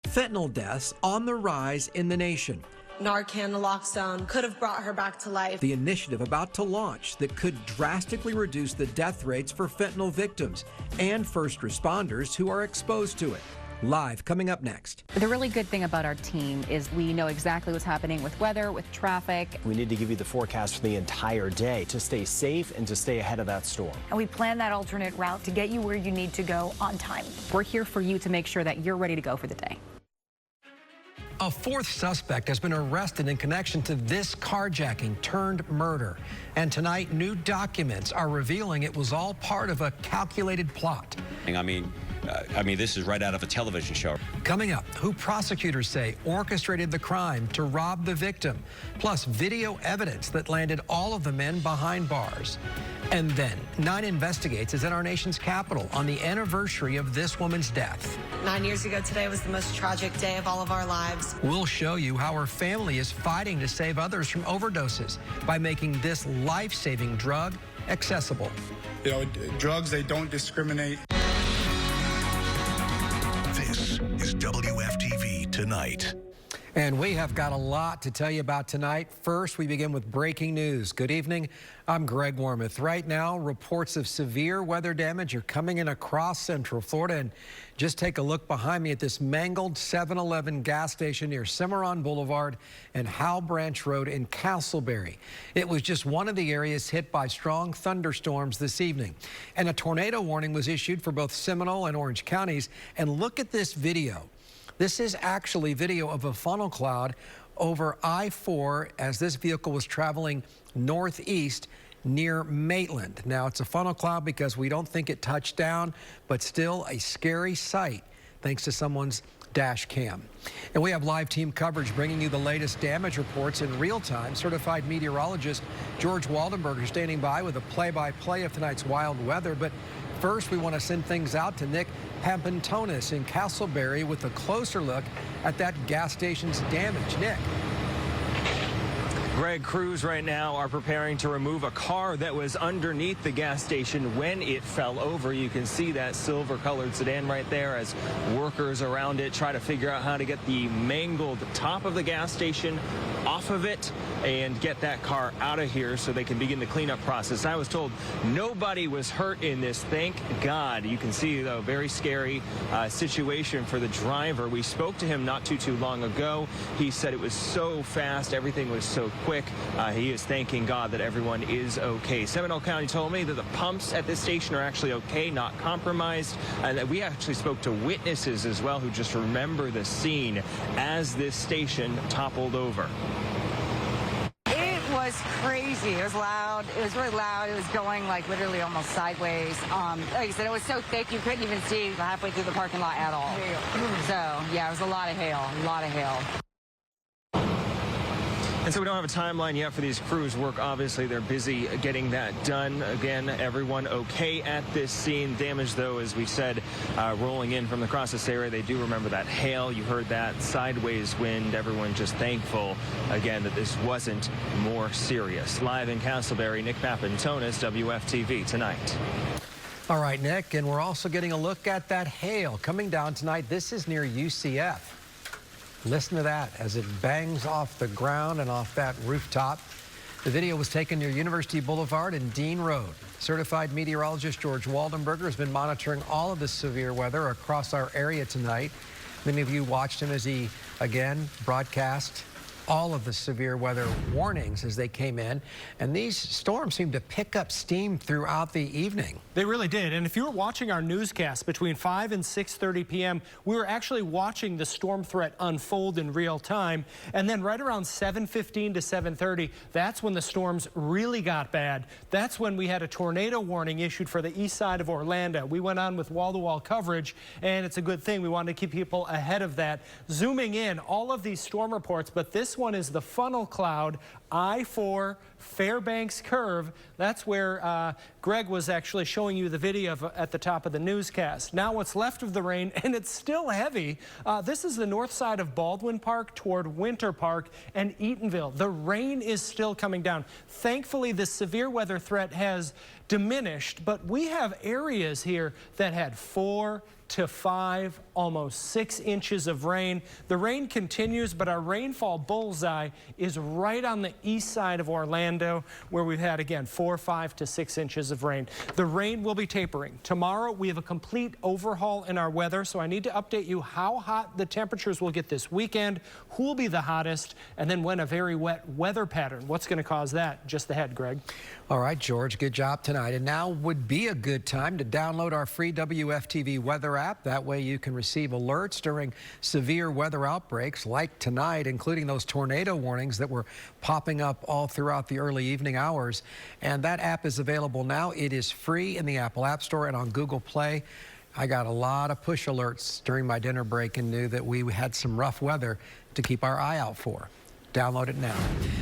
Fentanyl deaths on the rise in the nation. Narcan naloxone could have brought her back to life. The initiative about to launch that could drastically reduce the death rates for fentanyl victims and first responders who are exposed to it. Live coming up next. The really good thing about our team is we know exactly what's happening with weather, with traffic. We need to give you the forecast for the entire day to stay safe and to stay ahead of that storm. And we plan that alternate route to get you where you need to go on time. We're here for you to make sure that you're ready to go for the day. A fourth suspect has been arrested in connection to this carjacking turned murder. And tonight, new documents are revealing it was all part of a calculated plot. I mean, this is right out of a television show. Coming up, who prosecutors say orchestrated the crime to rob the victim, plus video evidence that landed all of the men behind bars. And then, 9 Investigates is in our nation's capital on the anniversary of this woman's death. 9 years ago today was the most tragic day of all of our lives. We'll show you how her family is fighting to save others from overdoses by making this life-saving drug accessible. You know, drugs, they don't discriminate. This is WFTV Tonight. And we have got a lot to tell you about tonight. First, we begin with breaking news. Good evening. I'm Greg Wormuth. Right now, reports of severe weather damage are coming in across Central Florida. And just take a look behind me at this mangled 7-Eleven gas station near Cimarron Boulevard and Howell Branch Road in Castleberry. It was just one of the areas hit by strong thunderstorms this evening. And a tornado warning was issued for both Seminole and Orange counties. And look at this video. This is actually video of a funnel cloud over I-4 as this vehicle was traveling northeast near Maitland. Now, it's a funnel cloud because we don't think it touched down, but still a scary sight thanks to someone's dash cam. And we have live team coverage bringing you the latest damage reports in real time. Certified meteorologist George Waldenberger standing by with a play-by-play of tonight's wild weather. But first, we want to send things out to Nick Pampantonis in Castleberry with a closer look at that gas station's damage. Nick. Greg, crews right now are preparing to remove a car that was underneath the gas station when it fell over. You can see that silver-colored sedan right there as workers around it try to figure out how to get the mangled top of the gas station off of it and get that car out of here so they can begin the cleanup process. I was told nobody was hurt in this. Thank God. You can see, though, very scary situation for the driver. We spoke to him not too long ago. He said it was so fast. Everything was so quick. He is thanking God that everyone is okay. Seminole County told me that the pumps at this station are actually okay, not compromised. And that we actually spoke to witnesses as well who just remember the scene as this station toppled over. It was crazy. It was loud. It was really loud. It was going like literally almost sideways. Like I said, it was so thick you couldn't even see halfway through the parking lot at all. So yeah, it was a lot of hail, a lot of hail. And so we don't have a timeline yet for these crews' work. Obviously, they're busy getting that done. Again, everyone okay at this scene. Damage, though, as we said, rolling in from across this area. They do remember that hail. You heard that sideways wind. Everyone just thankful, again, that this wasn't more serious. Live in Castleberry, Nick Pampantonis, WFTV Tonight. All right, Nick, and we're also getting a look at that hail coming down tonight. This is near UCF. Listen to that as it bangs off the ground and off that rooftop. The video was taken near University Boulevard and Dean Road. Certified meteorologist George Waldenberger has been monitoring all of the severe weather across our area tonight. Many of you watched him as he, again, broadcast all of the severe weather warnings as they came in. And these storms seem to pick up steam throughout the evening. They really did. And if you were watching our newscast between 5 and 6:30 p.m., we were actually watching the storm threat unfold in real time. And then right around 7:15 to 7:30, that's when the storms really got bad. That's when we had a tornado warning issued for the east side of Orlando. We went on with wall-to-wall coverage, and it's a good thing. We wanted to keep people ahead of that. Zooming in, all of these storm reports, but this one is the funnel cloud I-4 Fairbanks curve. That's where Greg was actually showing you the video at the top of the newscast. Now what's left of the rain, and it's still heavy. This is the north side of Baldwin Park toward Winter Park and Eatonville. The rain is still coming down. Thankfully, the severe weather threat has diminished, but we have areas here that had 4 to 5, almost 6 inches of rain. The rain continues, but our rainfall bullseye is right on the east side of Orlando, where we've had, again, 4, 5 to 6 inches of rain. The rain will be tapering. Tomorrow, we have a complete overhaul in our weather, so I need to update you how hot the temperatures will get this weekend, who will be the hottest, and then when a very wet weather pattern. What's going to cause that? Just ahead, Greg. All right, George, good job tonight. And now would be a good time to download our free WFTV weather app. That way you can receive alerts during severe weather outbreaks like tonight, including those tornado warnings that were popping up all throughout the early evening hours. And that app is available now. It is free in the Apple App Store and on Google Play. I got a lot of push alerts during my dinner break and knew that we had some rough weather to keep our eye out for. Download it now.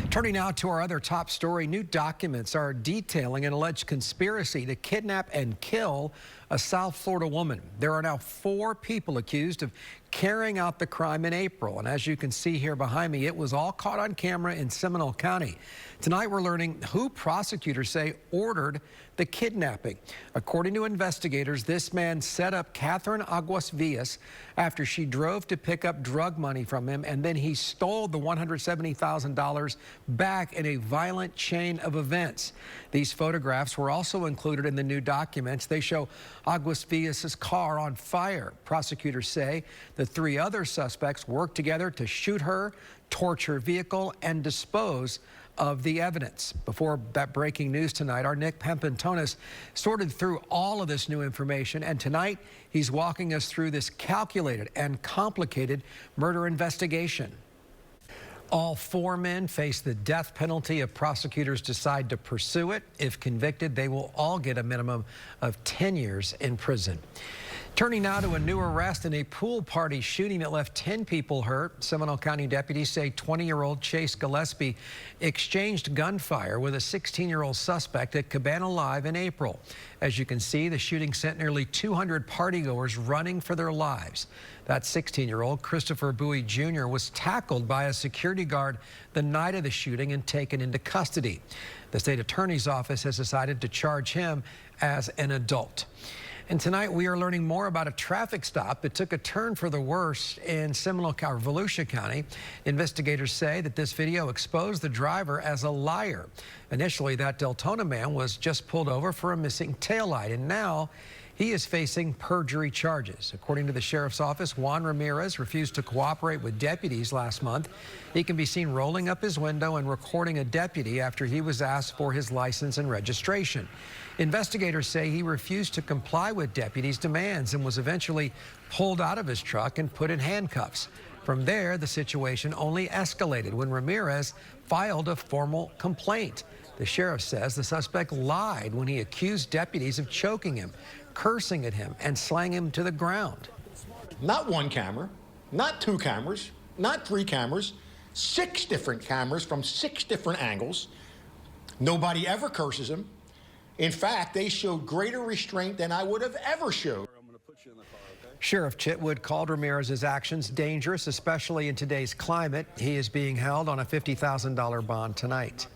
Turning now to our other top story, new documents are detailing an alleged conspiracy to kidnap and kill a South Florida woman. There are now 4 people accused of carrying out the crime in April. And as you can see here behind me, it was all caught on camera in Seminole County. Tonight, we're learning who prosecutors say ordered the kidnapping. According to investigators, this man set up Catherine Aguas Villas after she drove to pick up drug money from him, and then he stole the $170,000 back in a violent chain of events. These photographs were also included in the new documents. They show Aguas Villas' car on fire. Prosecutors say the 3 other suspects worked together to shoot her, torch her vehicle, and dispose of the evidence. Before that breaking news tonight, our Nick Pempentonis sorted through all of this new information, and tonight he's walking us through this calculated and complicated murder investigation. All 4 men face the death penalty if prosecutors decide to pursue it. If convicted, they will all get a minimum of 10 years in prison. Turning now to a new arrest in a pool party shooting that left 10 people hurt. Seminole County deputies say 20-year-old Chase Gillespie exchanged gunfire with a 16-year-old suspect at Cabana Live in April. As you can see, the shooting sent nearly 200 partygoers running for their lives. That 16-year-old, Christopher Bowie Jr., was tackled by a security guard the night of the shooting and taken into custody. The state attorney's office has decided to charge him as an adult. And tonight we are learning more about a traffic stop that took a turn for the worse in Volusia County. Investigators say that this video exposed the driver as a liar. Initially, that Deltona man was just pulled over for a missing taillight, and now he is facing perjury charges. According to the sheriff's office, Juan Ramirez refused to cooperate with deputies last month. He can be seen rolling up his window and recording a deputy after he was asked for his license and registration. Investigators say he refused to comply with deputies' demands and was eventually pulled out of his truck and put in handcuffs. From there, the situation only escalated when Ramirez filed a formal complaint. The sheriff says the suspect lied when he accused deputies of choking him, cursing at him, and slaying him to the ground. Not 1 camera, not 2 cameras, not 3 cameras, 6 different cameras from 6 different angles. Nobody ever curses him. In fact, they showed greater restraint than I would have ever showed. Sheriff Chitwood called Ramirez's actions dangerous, especially in today's climate. He is being held on a $50,000 bond tonight.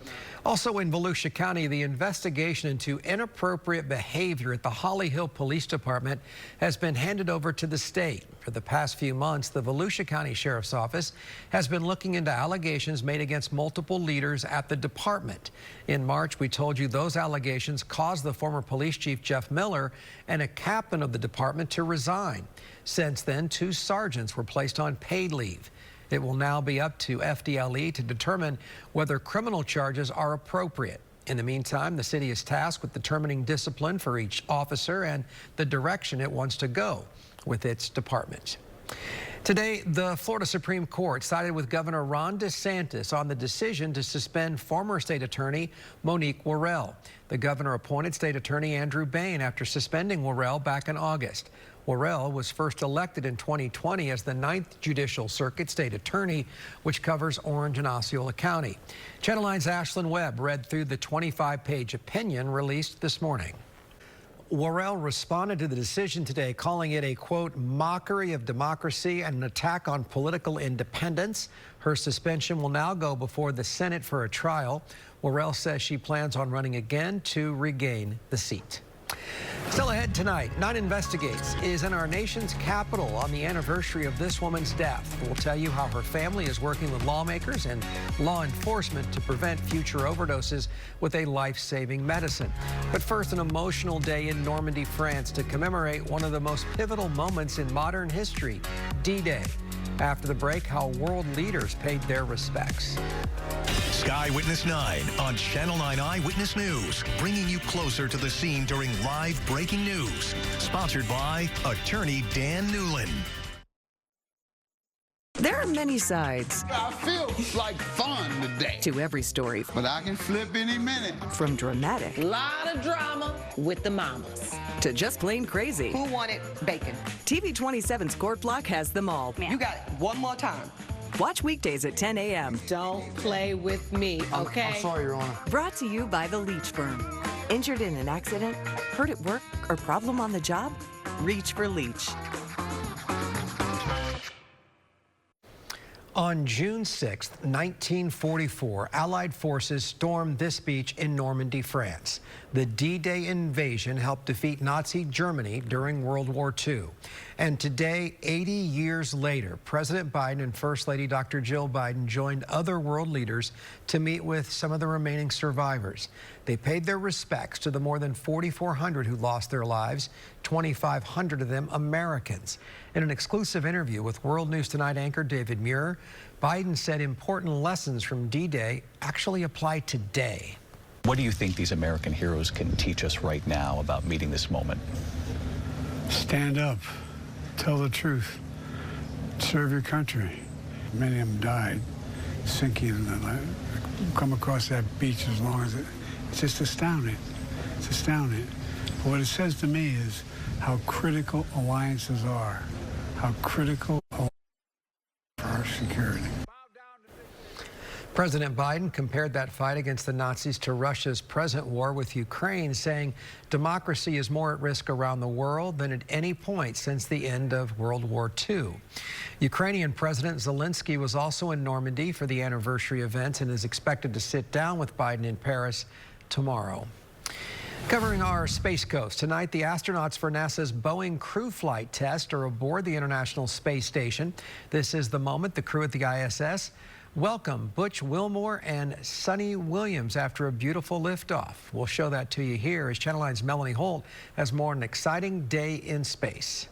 Also in Volusia County, the investigation into inappropriate behavior at the Holly Hill Police Department has been handed over to the state. For the past few months, the Volusia County Sheriff's Office has been looking into allegations made against multiple leaders at the department. In March, we told you those allegations caused the former police chief, Jeff Miller, and a captain of the department to resign. Since then, 2 sergeants were placed on paid leave. It will now be up to FDLE to determine whether criminal charges are appropriate. In the meantime, the city is tasked with determining discipline for each officer and the direction it wants to go with its department. Today, the Florida Supreme Court sided with Governor Ron DeSantis on the decision to suspend former state attorney Monique Worrell. The governor appointed state attorney Andrew Bain after suspending Worrell back in August. Worrell was first elected in 2020 as the 9th Judicial Circuit State Attorney, which covers Orange and Osceola County. Channel 9's Ashlyn Webb read through the 25-page opinion released this morning. Worrell responded to the decision today, calling it a, quote, mockery of democracy and an attack on political independence. Her suspension will now go before the Senate for a trial. Worrell says she plans on running again to regain the seat. Still ahead tonight, 9 Investigates is in our nation's capital on the anniversary of this woman's death. We'll tell you how her family is working with lawmakers and law enforcement to prevent future overdoses with a life-saving medicine. But first, an emotional day in Normandy, France to commemorate one of the most pivotal moments in modern history, D-Day. After the break, how world leaders paid their respects. Sky Witness 9 on Channel 9 Eyewitness News, bringing you closer to the scene during live breaking news. Sponsored by Attorney Dan Newland. There are many sides. I feel like fun today. To every story. But I can flip any minute. From dramatic. Lot of drama with the mamas. To just plain crazy. Who wanted bacon? TV 27's Court Block has them all. You got it one more time. Watch weekdays at 10 a.m. Don't play with me, okay? I'm sorry, Your Honor. Brought to you by the Leach Firm. Injured in an accident, hurt at work, or problem on the job? Reach for Leach. On June 6, 1944, Allied forces stormed this beach in Normandy, France. The D-Day invasion helped defeat Nazi Germany during World War II. And today, 80 years later, President Biden and First Lady Dr. Jill Biden joined other world leaders to meet with some of the remaining survivors. They paid their respects to the more than 4,400 who lost their lives, 2,500 of them Americans. In an exclusive interview with World News Tonight anchor David Muir, Biden said important lessons from D-Day actually apply today. What do you think these American heroes can teach us right now about meeting this moment? Stand up, tell the truth, serve your country. Many of them died sinking in the life. Come across that beach as long as it's just astounding. It's astounding. But what it says to me is how critical alliances are, how critical for our security. President Biden compared that fight against the Nazis to Russia's present war with Ukraine, saying democracy is more at risk around the world than at any point since the end of World War II. Ukrainian President Zelensky was also in Normandy for the anniversary event and is expected to sit down with Biden in Paris tomorrow. Covering our Space Coast tonight, the astronauts for NASA's Boeing crew flight test are aboard the International Space Station. This is the moment the crew at the ISS welcome Butch Wilmore and Sonny Williams after a beautiful liftoff. We'll show that to you here as Channel 9's Melanie Holt has more on an exciting day in space.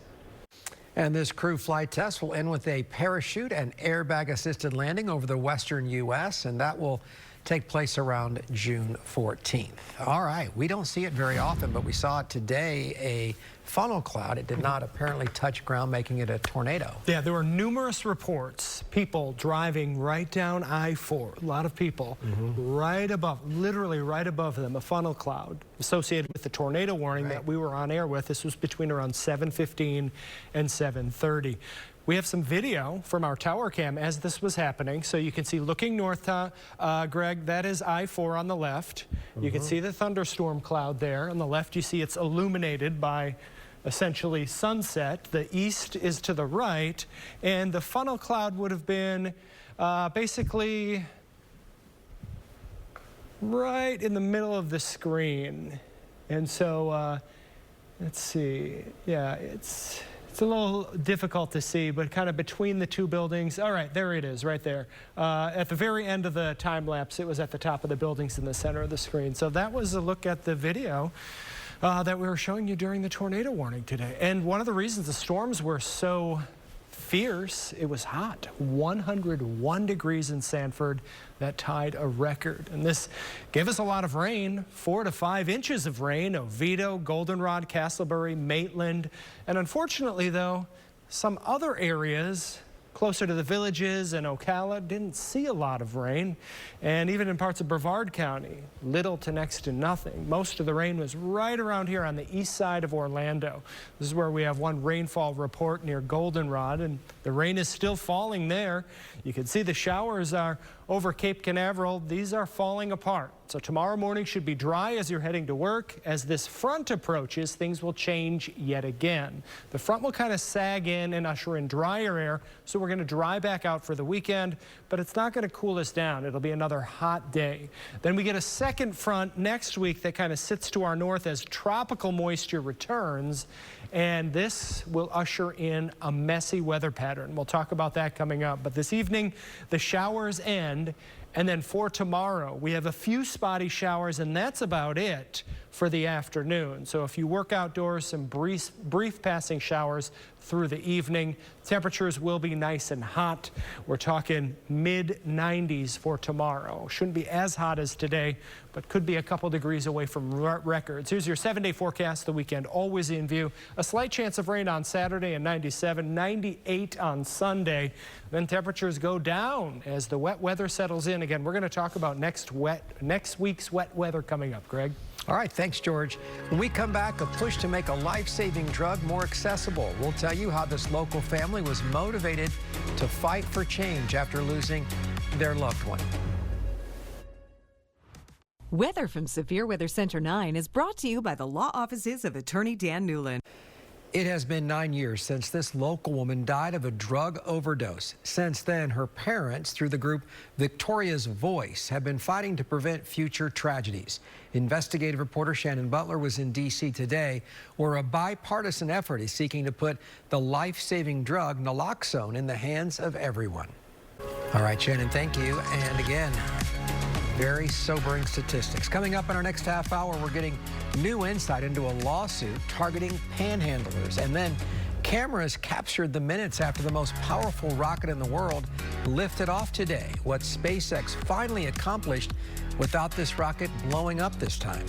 And this crew flight test will end with a parachute and airbag-assisted landing over the western U.S., and that will take place around June 14th. All right, we don't see it very often, but we saw it today, a funnel cloud. It did not apparently touch ground, making it a tornado. Yeah, there were numerous reports, people driving right down I-4, a lot of people, right above, literally right above them, a funnel cloud associated with the tornado warning that we were on air with. This was between around 7:15 and 7:30. We have some video from our tower cam as this was happening. So you can see looking north, Greg, that is I-4 on the left. You can see the thunderstorm cloud there. On the left, you see it's illuminated by essentially sunset. The east is to the right, and the funnel cloud would have been basically right in the middle of the screen. And so let's see. Yeah, it's a little difficult to see, but kind of between the two buildings. All right, there it is, right there. At the very end of the time lapse, it was at the top of the buildings in the center of the screen. So that was a look at the video that we were showing you during the tornado warning today. And one of the reasons the storms were so fierce, it was hot. 101 degrees in Sanford. That tied a record. And this gave us a lot of rain, 4 to 5 inches of rain. Oviedo, Goldenrod, Castleberry, Maitland. And unfortunately, though, some other areas Closer to the villages and Ocala, didn't see a lot of rain. And even in parts of Brevard County, little to next to nothing. Most of the rain was right around here on the east side of Orlando. This is where we have one rainfall report near Goldenrod, and the rain is still falling there. You can see the showers are over Cape Canaveral. These are falling apart. So tomorrow morning should be dry as you're heading to work. As this front approaches, things will change yet again. The front will kind of sag in and usher in drier air, so we're going to dry back out for the weekend, but it's not going to cool us down. It'll be another hot day. Then we get a second front next week that kind of sits to our north as tropical moisture returns, and this will usher in a messy weather pattern. We'll talk about that coming up. But this evening, the showers end. And then for tomorrow, we have a few spotty showers, and that's about it for the afternoon. So if you work outdoors, some brief passing showers through the evening. Temperatures will be nice and hot. We're talking mid-90s for tomorrow. Shouldn't be as hot as today, but could be a couple degrees away from records. Here's your 7-day forecast. The weekend always in view. A slight chance of rain on Saturday and 97, 98 on Sunday. Then temperatures go down as the wet weather settles in. Again, we're going to talk about next week's wet weather coming up. Greg? All right, thanks, George. When we come back, a push to make a life-saving drug more accessible. We'll tell you how this local family was motivated to fight for change after losing their loved one. Weather from Severe Weather Center 9 is brought to you by the law offices of Attorney Dan Newland. It has been 9 years since this local woman died of a drug overdose. Since then, her parents, through the group Victoria's Voice, have been fighting to prevent future tragedies. Investigative reporter Shannon Butler was in D.C. today, where a bipartisan effort is seeking to put the life-saving drug naloxone in the hands of everyone. All right, Shannon, thank you. And again, very sobering statistics. Coming up in our next half hour, we're getting new insight into a lawsuit targeting panhandlers. And then cameras captured the minutes after the most powerful rocket in the world lifted off today. What SpaceX finally accomplished without this rocket blowing up this time.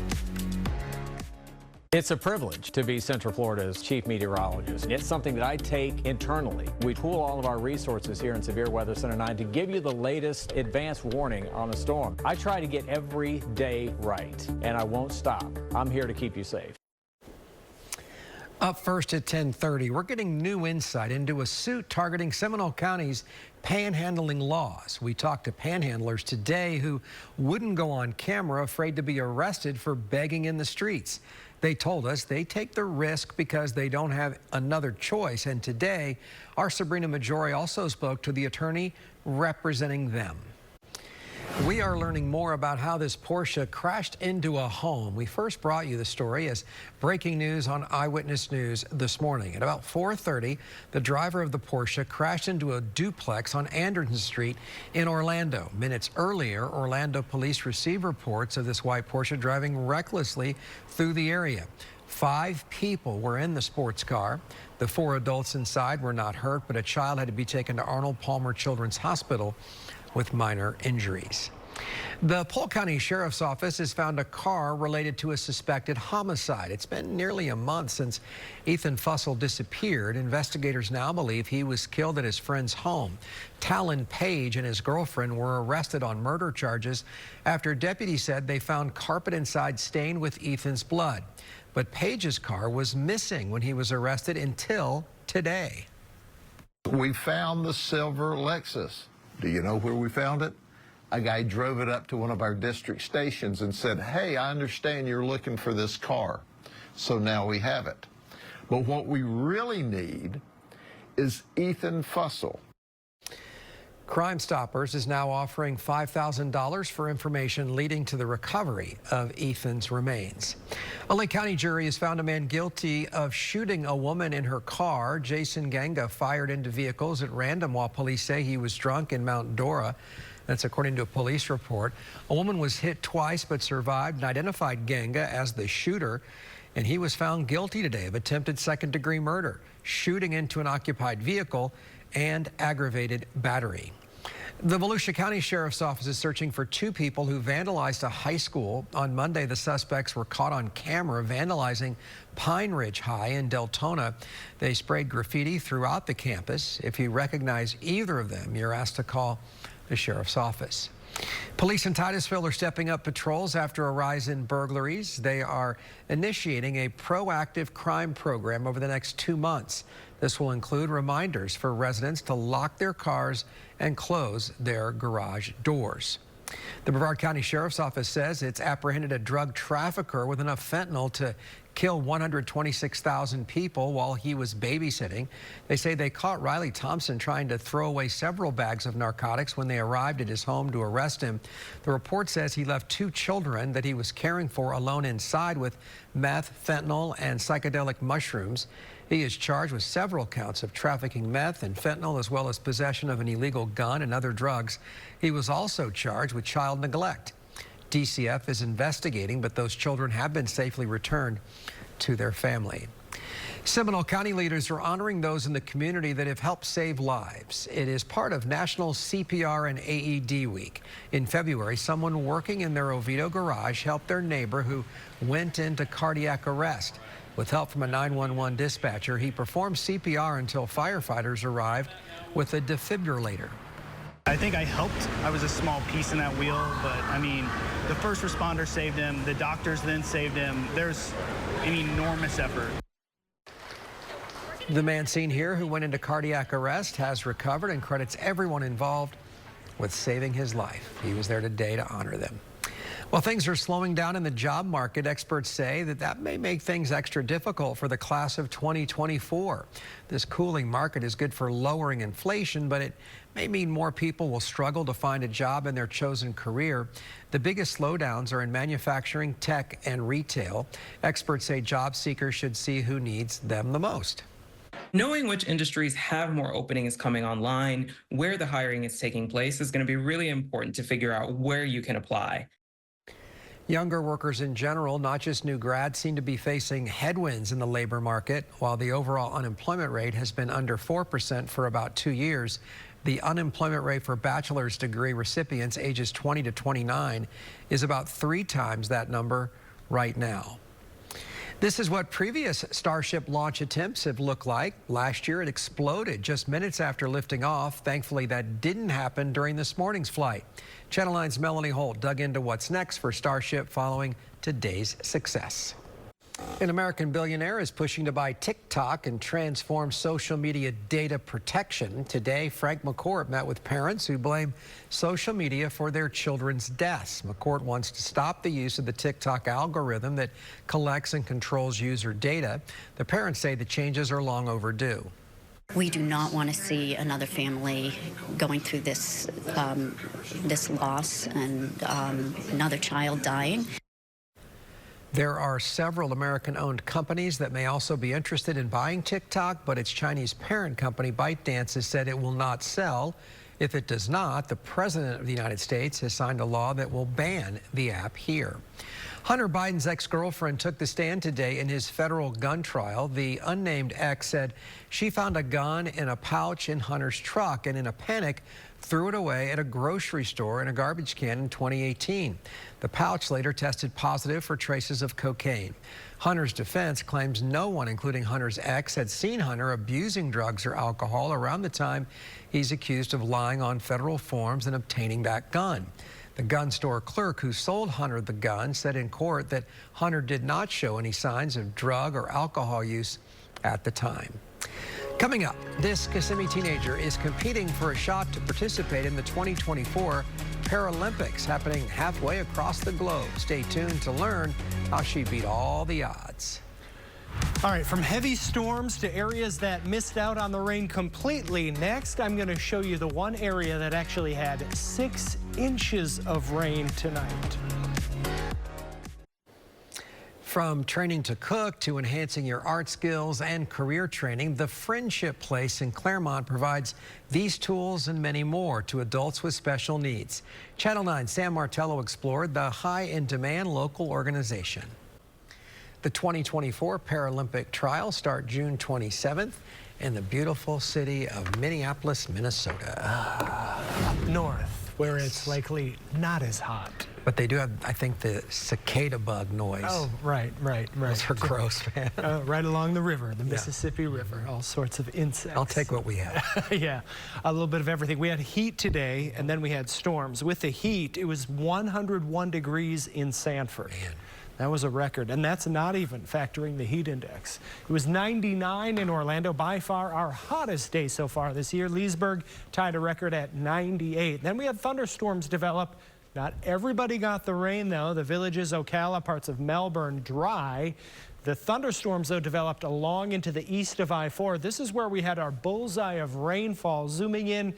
It's a privilege to be Central Florida's chief meteorologist. It's something that I take internally. We pool all of our resources here in Severe Weather Center 9 to give you the latest advanced warning on a storm. I try to get every day right, and I won't stop. I'm here to keep you safe. Up first at 10:30, we're getting new insight into a suit targeting Seminole County's panhandling laws. We talked to panhandlers today who wouldn't go on camera, afraid to be arrested for begging in the streets. They told us they take the risk because they don't have another choice. And today, our Sabrina Majori also spoke to the attorney representing them. We are learning more about how this Porsche crashed into a home. We first brought you the story as breaking news on Eyewitness News this morning. At about 4:30, the driver of the Porsche crashed into a duplex on Anderson Street in Orlando. Minutes earlier, Orlando police received reports of this white Porsche driving recklessly through the area. 5 people were in the sports car. The 4 adults inside were not hurt, but a child had to be taken to Arnold Palmer Children's Hospital with minor injuries. The Polk County Sheriff's Office has found a car related to a suspected homicide. It's been nearly a month since Ethan Fussell disappeared. Investigators now believe he was killed at his friend's home. Talon Page and his girlfriend were arrested on murder charges after deputies said they found carpet inside stained with Ethan's blood. But Page's car was missing when he was arrested until today. We found the silver Lexus. Do you know where we found it? A guy drove it up to one of our district stations and said, "Hey, I understand you're looking for this car." So now we have it. But what we really need is Ethan Fussell. Crime Stoppers is now offering $5,000 for information leading to the recovery of Ethan's remains. A Lake County jury has found a man guilty of shooting a woman in her car. Jason Ganga fired into vehicles at random while police say he was drunk in Mount Dora. That's according to a police report. A woman was hit twice but survived and identified Ganga as the shooter. And he was found guilty today of attempted second-degree murder, shooting into an occupied vehicle, and aggravated battery. The Volusia County Sheriff's Office is searching for two people who vandalized a high school. On Monday, the suspects were caught on camera vandalizing Pine Ridge High in Deltona. They sprayed graffiti throughout the campus. If you recognize either of them, you're asked to call the Sheriff's Office. Police in Titusville are stepping up patrols after a rise in burglaries. They are initiating a proactive crime program over the next 2 months. This will include reminders for residents to lock their cars and close their garage doors. The Brevard County Sheriff's Office says it's apprehended a drug trafficker with enough fentanyl to kill 126,000 people while he was babysitting. They say they caught Riley Thompson trying to throw away several bags of narcotics when they arrived at his home to arrest him. The report says he left 2 children that he was caring for alone inside with meth, fentanyl, and psychedelic mushrooms. He is charged with several counts of trafficking meth and fentanyl, as well as possession of an illegal gun and other drugs. He was also charged with child neglect. DCF is investigating, but those children have been safely returned to their family. Seminole County leaders are honoring those in the community that have helped save lives. It is part of National CPR and AED Week. In February, someone working in their Oviedo garage helped their neighbor who went into cardiac arrest. With help from a 911 dispatcher, he performed CPR until firefighters arrived with a defibrillator. I think I helped. I was a small piece in that wheel, but I mean, the first responder saved him, the doctors then saved him. There's an enormous effort. The man seen here who went into cardiac arrest has recovered and credits everyone involved with saving his life. He was there today to honor them. Well, things are slowing down in the job market. Experts say that may make things extra difficult for the class of 2024. This cooling market is good for lowering inflation, but it may mean more people will struggle to find a job in their chosen career. The biggest slowdowns are in manufacturing, tech, and retail. Experts say job seekers should see who needs them the most. Knowing which industries have more openings coming online, where the hiring is taking place, is going to be really important to figure out where you can apply. Younger workers in general, not just new grads, seem to be facing headwinds in the labor market. While the overall unemployment rate has been under 4% for about 2 years, the unemployment rate for bachelor's degree recipients ages 20 to 29 is about 3 times that number right now. This is what previous Starship launch attempts have looked like. Last year, it exploded just minutes after lifting off. Thankfully, that didn't happen during this morning's flight. Channel 9's Melanie Holt dug into what's next for Starship following today's success. An American billionaire is pushing to buy TikTok and transform social media data protection. Today, Frank McCourt met with parents who blame social media for their children's deaths. McCourt wants to stop the use of the TikTok algorithm that collects and controls user data. The parents say the changes are long overdue. We do not want to see another family going through this loss and another child dying. There are several American-owned companies that may also be interested in buying TikTok, but its Chinese parent company, ByteDance, has said it will not sell. If it does not, the President of the United States has signed a law that will ban the app here. Hunter Biden's ex-girlfriend took the stand today in his federal gun trial. The unnamed ex said she found a gun in a pouch in Hunter's truck and in a panic threw it away at a grocery store in a garbage can in 2018. The pouch later tested positive for traces of cocaine. Hunter's defense claims no one, including Hunter's ex, had seen Hunter abusing drugs or alcohol around the time he's accused of lying on federal forms and obtaining that gun. The gun store clerk who sold Hunter the gun said in court that Hunter did not show any signs of drug or alcohol use at the time. Coming up, this Kissimmee teenager is competing for a shot to participate in the 2024 Paralympics happening halfway across the globe. Stay tuned to learn how she beat all the odds. All right, from heavy storms to areas that missed out on the rain completely. Next, I'm going to show you the one area that actually had 6 inches of rain tonight. From training to cook to enhancing your art skills and career training, the Friendship Place in Claremont provides these tools and many more to adults with special needs. Channel 9's Sam Martello explored the high-in-demand local organization. The 2024 Paralympic trials start June 27th in the beautiful city of Minneapolis, Minnesota. North. where it's likely not as hot. But they do have, I think, the cicada bug noise. Oh, right. Those are gross, man. Right along the river, the Mississippi River, all sorts of insects. I'll take what we have. Yeah, a little bit of everything. We had heat today, and then we had storms. With the heat, it was 101 degrees in Sanford. Man. That was a record, and that's not even factoring the heat index. It was 99 in Orlando, by far our hottest day so far this year. Leesburg tied a record at 98. Then we had thunderstorms develop. Not everybody got the rain, though. The Villages, Ocala, parts of Melbourne, dry. The thunderstorms, though, developed along into the east of I-4. This is where we had our bullseye of rainfall, zooming in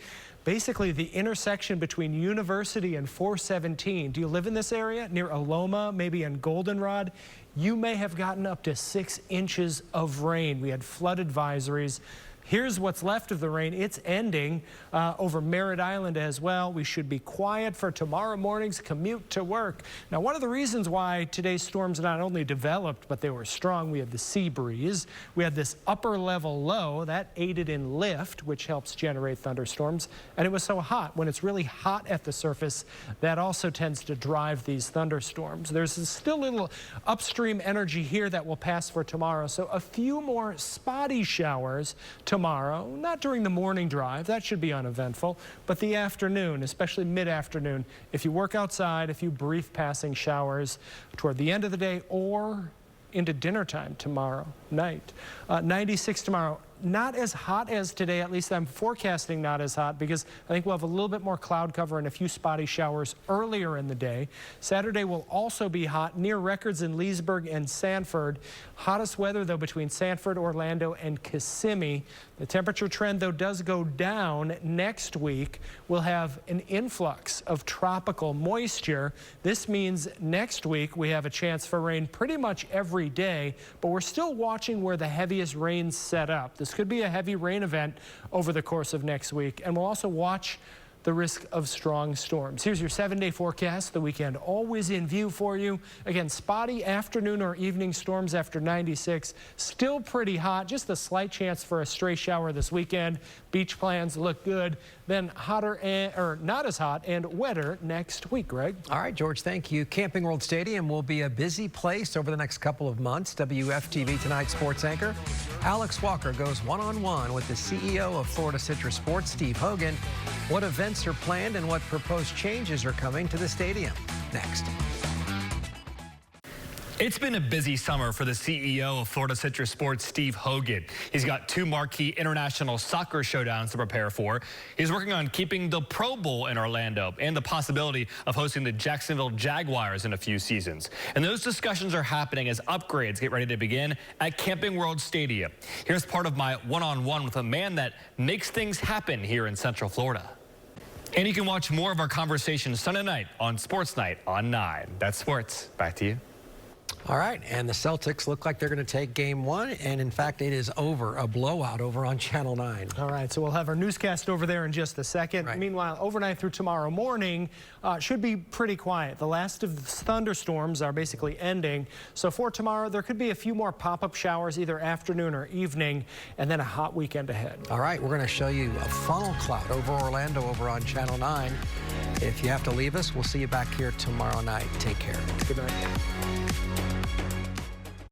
basically the intersection between University and 417. Do you live in this area near Aloma, maybe in Goldenrod? You may have gotten up to 6 inches of rain. We had flood advisories. Here's what's left of the rain. It's ending over Merritt Island as well. We should be quiet for tomorrow morning's commute to work. Now, one of the reasons why today's storms not only developed, but they were strong, we had the sea breeze. We had this upper level low that aided in lift, which helps generate thunderstorms. And it was so hot. When it's really hot at the surface, that also tends to drive these thunderstorms. There's still a little upstream energy here that will pass for tomorrow. So a few more spotty showers tomorrow, not during the morning drive, that should be uneventful, but the afternoon, especially mid-afternoon. If you work outside, a few brief passing showers toward the end of the day or into dinner time tomorrow night. 96 tomorrow. Not as hot as today, at least I'm forecasting not as hot, because I think we'll have a little bit more cloud cover and a few spotty showers earlier in the day. Saturday will also be hot, near records in Leesburg and Sanford. Hottest weather, though, between Sanford, Orlando, and Kissimmee. The temperature trend, though, does go down. Next week, we'll have an influx of tropical moisture. This means next week we have a chance for rain pretty much every day, but we're still watching where the heaviest rains set up. This could be a heavy rain event over the course of next week, and we'll also watch the risk of strong storms. Here's your 7-day forecast. The weekend always in view for you. Again, spotty afternoon or evening storms after 96. Still pretty hot. Just a slight chance for a stray shower this weekend. Beach plans look good. Then hotter or not as hot and wetter next week, Greg. All right, George, thank you. Camping World Stadium will be a busy place over the next couple of months. WFTV Tonight sports anchor Alex Walker goes one-on-one with the CEO of Florida Citrus Sports, Steve Hogan. What events are planned and what proposed changes are coming to the stadium? Next. It's been a busy summer for the CEO of Florida Citrus Sports, Steve Hogan. He's got 2 marquee international soccer showdowns to prepare for. He's working on keeping the Pro Bowl in Orlando and the possibility of hosting the Jacksonville Jaguars in a few seasons. And those discussions are happening as upgrades get ready to begin at Camping World Stadium. Here's part of my one-on-one with a man that makes things happen here in Central Florida. And you can watch more of our conversation Sunday night on Sports Night on 9. That's sports. Back to you. All right, and the Celtics look like they're going to take game 1, and in fact, it is over, a blowout over on Channel 9. All right, so we'll have our newscast over there in just a second. Right. Meanwhile, overnight through tomorrow morning should be pretty quiet. The last of the thunderstorms are basically ending. So for tomorrow, there could be a few more pop-up showers either afternoon or evening, and then a hot weekend ahead. All right, we're going to show you a funnel cloud over Orlando over on Channel 9. If you have to leave us, we'll see you back here tomorrow night. Take care. Good night.